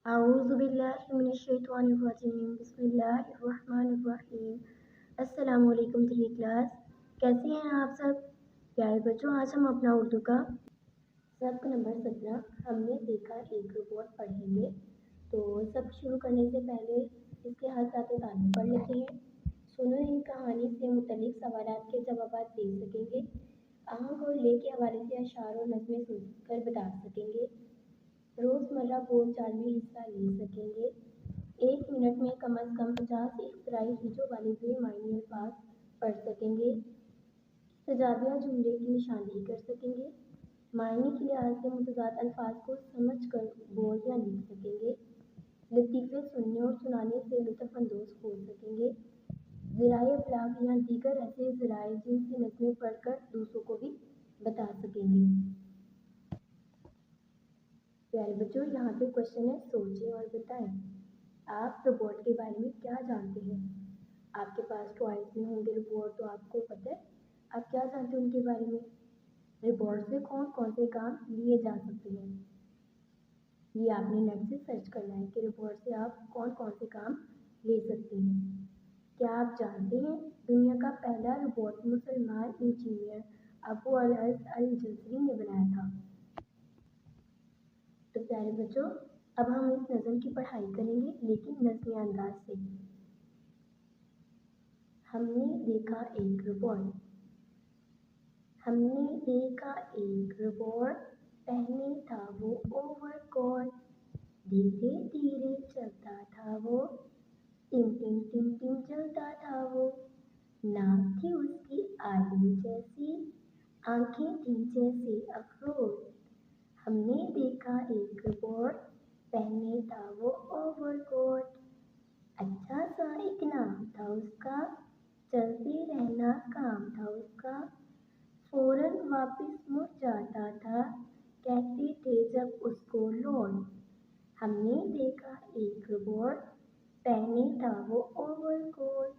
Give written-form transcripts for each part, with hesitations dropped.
औज़ुबिल्लाहिमिनश्शैतानिर्रजीम बिस्मिल्लाहिर्रहमानिर्रहीम। अस्सलामु अलैकुम थ्री क्लास, कैसे हैं आप सब प्यारे बच्चों। आज हम अपना उर्दू का सबक नंबर 17 हमने देखा एक रिपोर्ट पढ़ेंगे। तो सब शुरू करने से पहले इसके हर साथ तालीम पढ़ लेते हैं। सुनो इन कहानी से मुतल्लिक सवालात के जवाब दे सकेंगे। आंख और ले के हवाले से अशार और नज़में सुनकर बता सकेंगे। रोज़मर्रा बोलचाल में हिस्सा ले सकेंगे। 1 मिनट में कम अज़ कम 50 इख्तिराई चीज़ों वाले बेमानी अल्फाज पढ़ सकेंगे। तजाबिया जुमले की निशानदेही कर सकेंगे। मायने के लिहाज से मुतज़ाद अल्फाज को समझ कर बोल या लिख सकेंगे। लतीफ़े सुनने और सुनाने से लुत्फ़ अंदोज़ हो सकेंगे। ज़राए इब्लाग या दीगर ऐसे ज़राए जिनसे नज़में पढ़कर दूसरों को भी बता सकेंगे। प्यारे बच्चों, यहाँ पे क्वेश्चन है, सोचें और बताएं आप रोबोट के बारे में क्या जानते हैं। आपके पास टॉयज में होंगे रोबोट, तो आपको पता है आप क्या जानते हैं उनके बारे में। रोबोट से कौन कौन से काम लिए जा सकते हैं, ये आपने नेट से सर्च करना है कि रोबोट से आप कौन कौन से काम ले सकते हैं। क्या आप जानते हैं दुनिया का पहला रोबोट मुसलमान इंजीनियर अबू अल-अस अल-जज़री ने बनाया था। तो प्यारे बच्चों, अब हम इस नज़म की पढ़ाई करेंगे, लेकिन नज़्मी अंदाज से। हमने देखा एक रोबोट, हमने देखा एक रोबोट, पहने था वो ओवरकोट, धीरे धीरे चलता था वो, टिम टिम टिम टिम चलता था वो, नाक थी उसकी आलू जैसी, आंखें थी जैसे अखरोट। हमने देखा एक रोबोट, पहने था वो ओवरकोट, अच्छा सा एक नाम था उसका, चलते रहना काम था उसका, फौरन वापस मुड़ जाता था, कहते थे जब उसको लौट। हमने देखा एक रोबोट, पहने था वो ओवरकोट।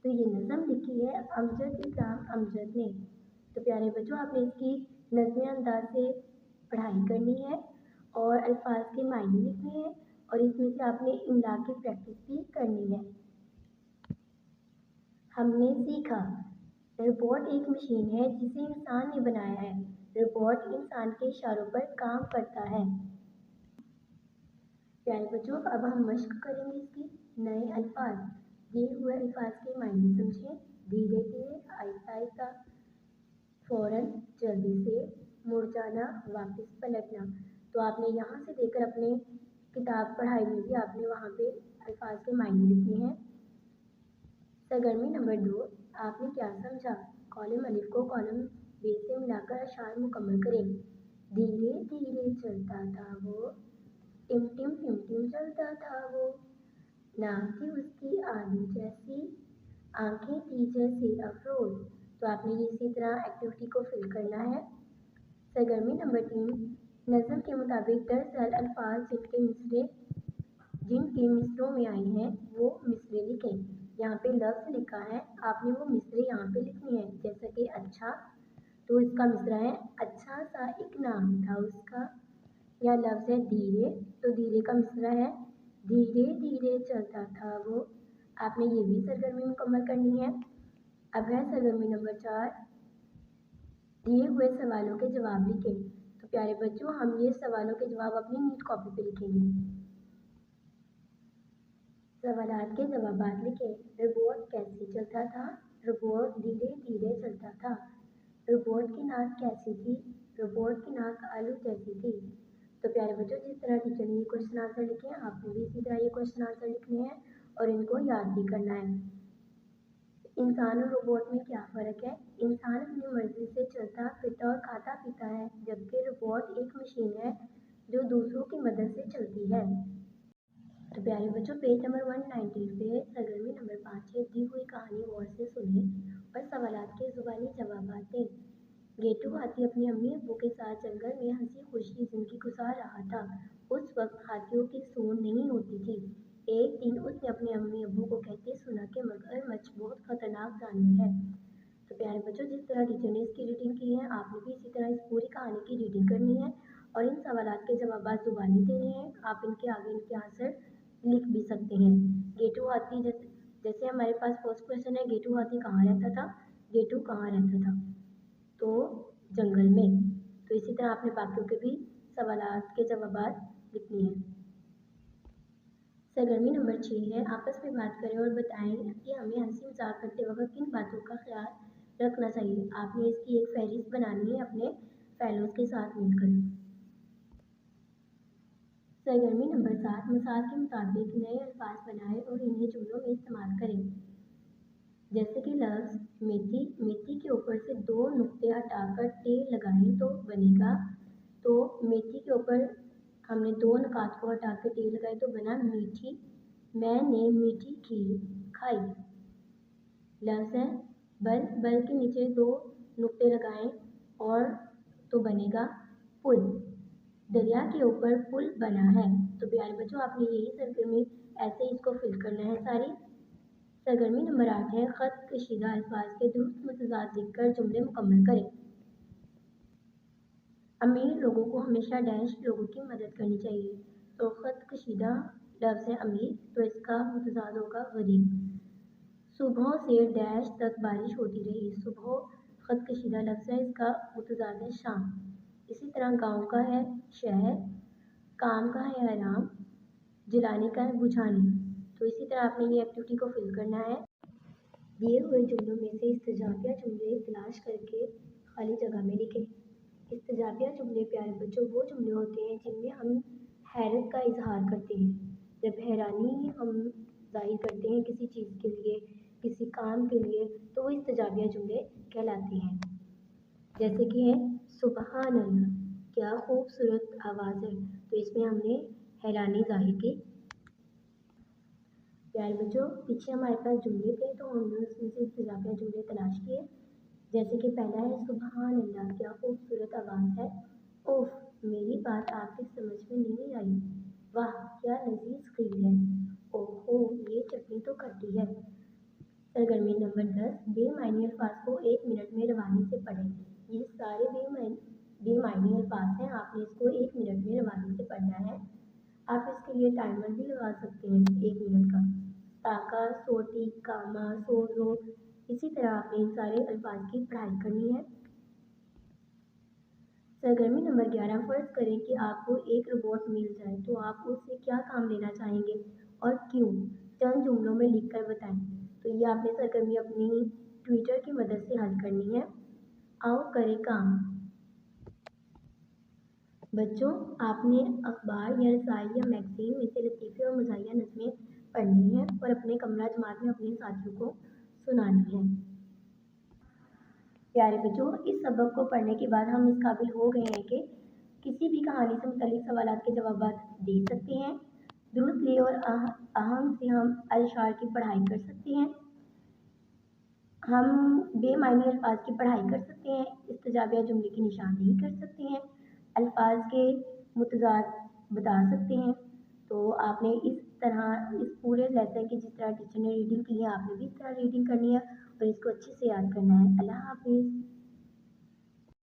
तो ये नज़म लिखी है अमजद इस्लाम अमजद ने। तो प्यारे बच्चों, आपने इसकी नज़्मी अंदाज से पढ़ाई करनी है और अल्फाज के मायने लिखने हैं, और इसमें से आपने इमला की प्रैक्टिस भी करनी है। हमने सीखा, रोबोट एक मशीन है जिसे इंसान ने बनाया है। रोबोट इंसान के इशारों पर काम करता है। प्यारे बच्चों, अब हम मश्क करेंगे इसकी नए अल्फाज। दिए हुए अल्फाज के मायने समझें। धीरे धीरे, आहिस्ता आहिस्ता, फौरन जल्दी से, मुड़ जाना, वापस पलटना। तो आपने यहाँ से देकर अपने किताब पढ़ाई में भी आपने वहाँ पे अल्फाज के मायने लिखने हैं। सरगर्मी नंबर 2, आपने क्या समझा। कॉलम अलिफ को कॉलम बे से मिलाकर अशार मुकम्मल करें। धीरे धीरे चलता था वो, टिम टिम टिम टिम चलता था वो, नाक थी उसकी आलू जैसी, आंखें थी जैसे अखरोट। तो आपने ये इसी तरह एक्टिविटी को फिल करना है। सरगर्मी नंबर 3, नज़म के मुताबिक दरअसल अल्फाज जिनके मिसरों में आए हैं वो मिसरे लिखें। यहाँ पे लफ्ज़ लिखा है, आपने वो मिसरे यहाँ पे लिखनी है। जैसा कि अच्छा, तो इसका मिसरा है, अच्छा सा एक नाम था उसका। या लफ्ज़ है धीरे, तो धीरे का मिसरा है, धीरे धीरे चलता था वो। आपने ये भी सरगर्मी मुकम्मल करनी है। अब है सरगर्मी नंबर 4, दिए हुए सवालों के जवाब लिखें। तो प्यारे बच्चों, हम ये सवालों के जवाब अपनी नीट कॉपी पे लिखेंगे। सवालात के जवाबात लिखें। रोबोट कैसे चलता था। रोबोट धीरे धीरे चलता था। रोबोट की नाक कैसी थी। रोबोट की नाक आलू जैसी थी। तो प्यारे बच्चों, जिस तरह टीचर ने ये क्वेश्चन आंसर लिखे हैं, आपने भी इसी तरह ये क्वेश्चन आंसर लिखने हैं और इनको याद भी करना है। इंसान और रोबोट में क्या फ़र्क है। इंसान अपनी मर्जी से चलता फिरता और खाता पीता है, जबकि रोबोट एक मशीन है जो दूसरों की मदद से चलती है। तो प्यारे बच्चों, पेज नंबर 190 पे सरगर्मी नंबर 5 है। दी हुई कहानी गौर से सुने और सवालात के ज़ुबानी जवाब दें। गेटू हाथी अपनी अम्मी अब्बू के साथ जंगल में हंसी खुशी जिंदगी गुजार रहा था। उस वक्त हाथियों की सूंड नहीं होती थी। एक दिन उसने अपने अम्मी अब्बू को कहते सुना कि मगरमच्छ बहुत खतरनाक जानवर है। तो प्यारे बच्चों, जिस तरह टीचर ने इसकी रीडिंग की है, आपने भी इसी तरह इस पूरी कहानी की रीडिंग करनी है اور ان सवालात के जवाबात ज़ुबानी देने हैं। आप इनके आगे इनके आंसर लिख भी सकते हैं। गेटू हाथी जैसे हमारे पास फर्स्ट क्वेश्चन है, गेटू हाथी कहाँ रहता था? गेटू कहाँ रहता था? तो जंगल में। तो इसी तरह आपने बाकियों के भी सवालात के जवाबात लिखने हैं। सरगर्मी नंबर 6 है, आपस में बात करें और बताएं कि हमें हंसी मजाक करते वक्त किन बातों का ख्याल रखना चाहिए। आपने इसकी एक फहरिस्त बनानी है अपने फेलोज के साथ मिलकर। सरगर्मी नंबर 7, मिसाल के मुताबिक नए अल्फाज बनाएं और इन्हें जुमलों में इस्तेमाल करें। जैसे कि लफ्ज़ मेथी, मेथी के ऊपर से 2 नुक्ते हटाकर टे लगाएं तो बनेगा, तो मेथी के ऊपर हमने 2 नुकात को हटा के टे लगाए तो बना मीठी, मैंने मीठी खीर खाई। लफ्ज़ है बल, बल के नीचे 2 नुक्ते लगाएं और तो बनेगा पुल। दरिया के ऊपर पुल बना है। तो प्यारे बच्चों, आपने यही सरगर्मी ऐसे ही इसको फिल करना है सारी। सरगर्मी नंबर 8 है, ख़त कशीदा अल्फाज के दुरुस्त मतजाद लिखकर जुमले मुकम्मल करें। अमीर लोगों को हमेशा डैश लोगों की मदद करनी चाहिए। तो ख़त कशीदा लफ्ज़ है अमीर, तो इसका मुतज़ाद होगा गरीब। सुबह से डैश तक बारिश होती रही। सुबह ख़त कशीदा लफ्ज़ है, इसका मुतज़ाद है शाम। इसी तरह गाँव का है शहर, काम का है आराम, जलाने का है बुझाने। तो इसी तरह आपने ये एक्टिविटी को फिल करना है। दिए हुए जुमलों में से इस्तिजाबिया जुमले तलाश करके खाली जगह में लिखें। इस्तिजाबिया जुमले प्यारे बच्चों वो जुमले होते हैं जिनमें हम हैरत का इजहार करते हैं। जब हैरानी हम जाहिर करते हैं किसी चीज़ के लिए, किसी काम के लिए, तो वो इस्तिजाबिया जुमले कहलाते हैं। जैसे कि है सुबहान अल्लाह, क्या खूबसूरत आवाज़ है, तो इसमें हमने हैरानी जाहिर की। प्यारे बच्चों, पीछे हमारे पास जुमले थे तो हमने उसमें से इस्तिजाबिया जुमले तलाश किए। जैसे कि पहला है सुबहान अल्लाह, क्या खूबसूरत आवाज़ है। ओफ, मेरी बात आपकी समझ में नहीं आई। वाह, क्या लजीज खीर है। ओहो, ये चटनी तो खट्टी है। सरगर्मी नंबर 10, बेमायनी अल्फाज को 1 मिनट में रवानी से पढ़ें। ये सारे बेमायनी अल्फाज हैं, आपने इसको 1 मिनट में रवानी से पढ़ना है। आप इसके लिए टाइमर भी लगा सकते हैं 1 मिनट का। ताका, सोटी, कामा, सोजो, इसी तरह आपने इन सारे अल्फाज की पढ़ाई करनी है। सरगर्मी नंबर 11, फ़र्ज़ करें कि आपको एक रोबोट मिल जाए तो आप उससे क्या काम लेना चाहेंगे और क्यों? चंद जुमलों में लिखकर बताएं। तो ये आपने सरगर्मी अपनी ट्विटर की मदद से हल करनी है। आओ करें काम। बच्चों, आपने अखबार या रसायल या मैगज़ीन में से लतीफ़े और मज़ाहिया नज़में पढ़नी है और अपने कमरा जमात में अपने साथियों को सुनानी है। प्यारे बच्चों, इस सबक को पढ़ने के बाद हम इस काबिल हो गए हैं कि किसी भी कहानी से मुतालिक सवालात के जवाबात दे सकते हैं। दुरुस्त ले और अहम से हम अशार की पढ़ाई कर सकते हैं। हम बेमायनी अल्फाज की पढ़ाई कर सकते हैं। इस्तिजाबिया जुमले की निशानदेही कर सकते हैं। अल्फाज के मुतजाद बता सकते हैं। तो आपने इस तरह इस पूरे लेसन की जिस तरह टीचर ने रीडिंग की है, आपने भी इस तरह रीडिंग करनी है और इसको अच्छे से याद करना है। अल्लाह हाफिज़।